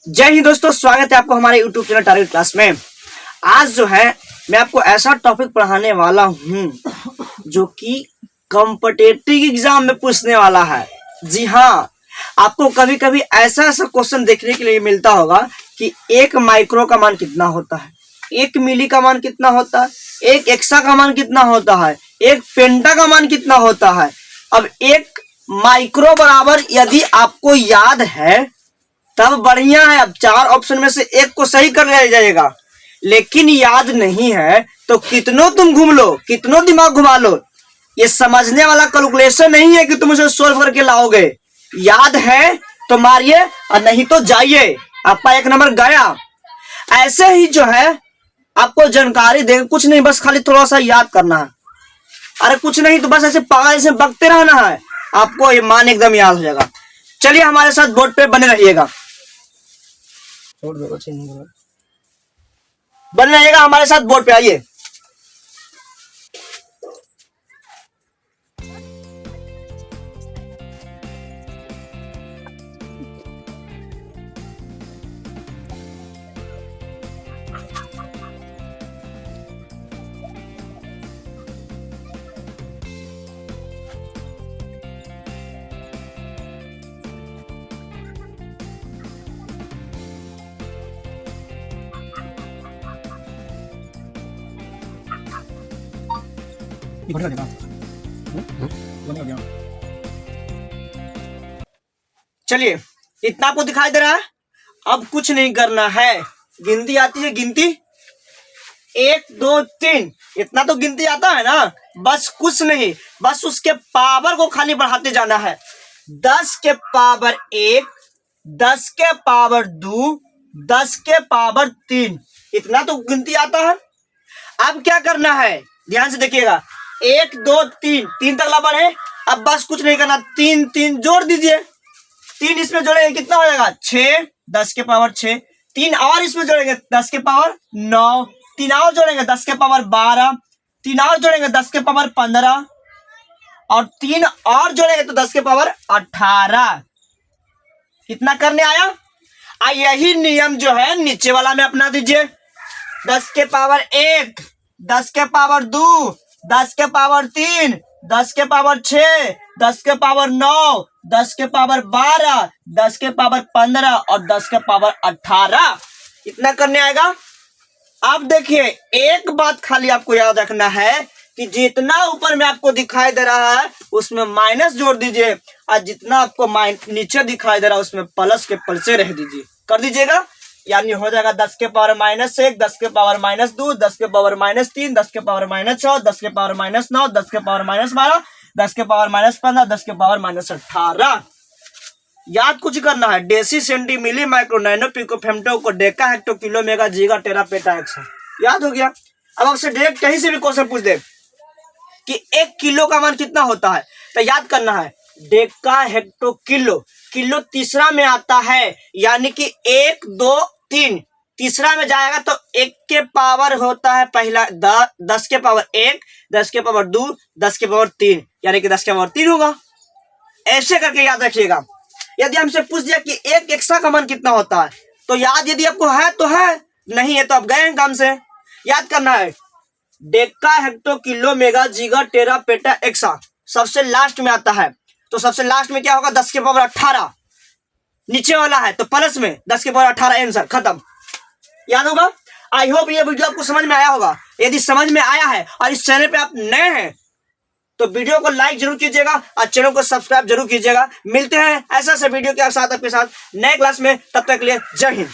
जय हिंद दोस्तों, स्वागत है आपको हमारे YouTube चैनल टारगेट क्लास में। आज जो है मैं आपको ऐसा टॉपिक पढ़ाने वाला हूं जो कि कॉम्पिटिटिव एग्जाम में पूछने वाला है। जी हाँ, आपको कभी कभी ऐसा ऐसा क्वेश्चन देखने के लिए मिलता होगा कि एक माइक्रो का मान कितना होता है, एक मिली का मान कितना होता है, एक एक्सा का मान कितना होता है, एक पेंटा का मान कितना होता है। अब एक माइक्रो बराबर यदि आपको याद है तब बढ़िया है, अब चार ऑप्शन में से एक को सही कर लिया जाएगा। लेकिन याद नहीं है तो कितनों तुम घूम लो, कितनों दिमाग घुमा लो, ये समझने वाला कैलकुलेशन नहीं है कि तुम उसे सोल्व करके लाओगे। याद है तो मारिए और नहीं तो जाइए, आपका एक नंबर गया। ऐसे ही जो है आपको जानकारी देंगे, कुछ नहीं, बस खाली थोड़ा सा याद करना है। अरे कुछ नहीं तो बस ऐसे पागल से बकते रहना है, आपको ये मान एकदम याद हो जाएगा। चलिए हमारे साथ बोर्ड पे बने रहिएगा, बन रहेगा हमारे साथ बोर्ड पे, आइए। चलिए, इतना आपको दिखाई दे रहा है। अब कुछ नहीं करना है, गिनती आती है, गिनती 1 2 3, इतना तो गिनती आता है ना। बस कुछ नहीं, बस उसके पावर को खाली बढ़ाते जाना है। 10 के पावर 1, 10 के पावर 2, 10 के पावर 3, इतना तो गिनती आता है। अब क्या करना है, ध्यान से देखिएगा, 1 2 3, 3 तक ला बढ़े। अब बस कुछ नहीं करना, 3 3 जोड़ दीजिए, 3 इसमें जोड़ेंगे कितना हो जाएगा 6, 10 के पावर 6, 3 और इसमें जोड़ेंगे 10 के पावर 9, 3 और जोड़ेंगे 10 के पावर 12, 3 और जोड़ेंगे 10 के पावर 15 और 3 और जोड़ेंगे तो 10 के पावर 18। कितना करने आया। यही नियम जो है नीचे वाला में अपना दीजिए। 10 के पावर 1, 10 के पावर 2, 10 के पावर 3, 10 के पावर 6, 10 के पावर 9, 10 के पावर 12, 10 के पावर 15 और 10 के पावर 18, इतना करने आएगा। अब देखिए, एक बात खाली आपको याद रखना है कि जितना ऊपर में आपको दिखाई दे रहा है उसमें माइनस जोड़ दीजिए और जितना आपको नीचे दिखाई दे रहा है उसमें प्लस के पलसे रह दीजिए, कर दीजिएगा। यानी हो जाएगा 10 के पावर -1, 10 के पावर -2, 10 के पावर -3, 10 के पावर -6, 10 के पावर -9, 10 के पावर -12, 10 के पावर -15, 10 के पावर -18। याद कुछ करना है, deci centi milli micro nano pico femto को deka hecto kilo mega giga tera peta exa, याद हो गया। अब आपसे डायरेक्ट कहीं से भी क्वेश्चन पूछ दे कि 1 किलो का मान कितना होता है, तो याद करना है डेका हेक्टो किलो, किलो तीसरा में आता है, यानी कि 1 2 3 तीसरा में जाएगा तो 1 के पावर होता है पहला 10 के पावर 1, 10 के पावर 2, 10 के पावर 3, यानी कि 10 के पावर 3 होगा। ऐसे करके याद रखिएगा। यदि हमसे पूछ दिया कि एक एक्सा का मान कितना होता है तो याद यदि आपको है तो है, नहीं है तो आप गए हैं काम से। याद करना है Deka hecto kilo mega giga tera peta AXA सबसे लास्ट में आता है, तो सबसे लास्ट में क्या होगा 10 के पावर 18, नीचे वाला है तो प्लस में 10 के पावर 18, आंसर खत्म। याद होगा। आई होप ये वीडियो आपको समझ में आया होगा। यदि समझ में आया है और इस चैनल पे आप नए हैं तो वीडियो को लाइक जरूर कीजिएगा और चैनल को सब्सक्राइब जरूर कीजिएगा। मिलते हैं ऐसा वीडियो के साथ आपके साथ नए क्लास में, तब तक के लिए जय हिंद।